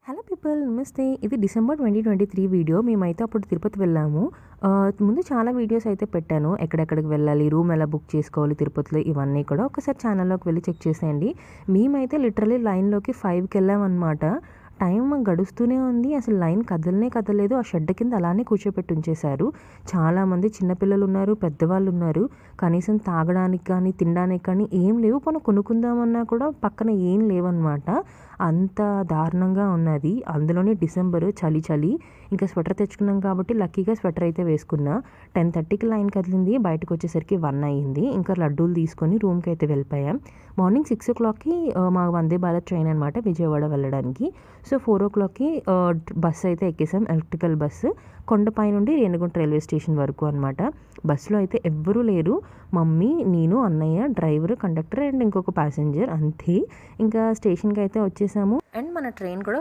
Hello people, నమస్తే. ఇది December 2023 video. మేమైతే అప్పుడు తిరుపతి వెళ్ళాము. ముందు చాలా వీడియోస్ అయితే పెట్టాను. ఎక్కడెక్కడికి వెళ్ళాలి, రూమ్ ఎలా బుక్ చేసుకోవాలి తిరుపతిలో, ఇవన్నీ కూడా ఒకసారి ఛానల్లోకి వెళ్ళి చెక్ చేసేయండి. మేమైతే లిటరలీ లైన్లోకి 5కి వెళ్ళామన్నమాట. టైం గడుస్తూనే ఉంది. అసలు లైన్ కదలలేదు. ఆ షెడ్ కింద అలానే కూర్చోపెట్టి ఉంచేశారు. చాలామంది చిన్నపిల్లలు ఉన్నారు, పెద్దవాళ్ళు ఉన్నారు. కనీసం తాగడానికి కానీ తినడానికి కానీ ఏం లేవు. మనం కొనుక్కుందామన్నా కూడా పక్కన ఏం లేవన్నమాట. అంత దారుణంగా ఉన్నది. అందులోనే డిసెంబరు, చలి. ఇంకా స్వెటర్ తెచ్చుకున్నాం కాబట్టి లక్కీగా స్వెటర్ అయితే వేసుకున్నా. 10:30కి లైన్ కదిలింది. బయటకు వచ్చేసరికి 1 అయ్యింది. ఇంకా లడ్డూలు తీసుకొని రూమ్కి అయితే వెళ్ళిపోయాం. మార్నింగ్ 6 o'clockకి మా వందే భారత్ ట్రైన్ అనమాట విజయవాడ వెళ్ళడానికి. సో 4 o'clockకి బస్సు అయితే ఎక్కేసాం, ఎలక్ట్రికల్ బస్సు. కొండపై నుండి రేణిగుంట రైల్వే స్టేషన్ వరకు అనమాట. బస్సులో అయితే ఎవ్వరూ లేరు. మమ్మీ, నేను, అన్నయ్య, డ్రైవర్, కండక్టర్ అండ్ ఇంకొక ప్యాసింజర్, అంతే. ఇంకా స్టేషన్కి అయితే వచ్చేసాము. అండ్ మన ట్రైన్ కూడా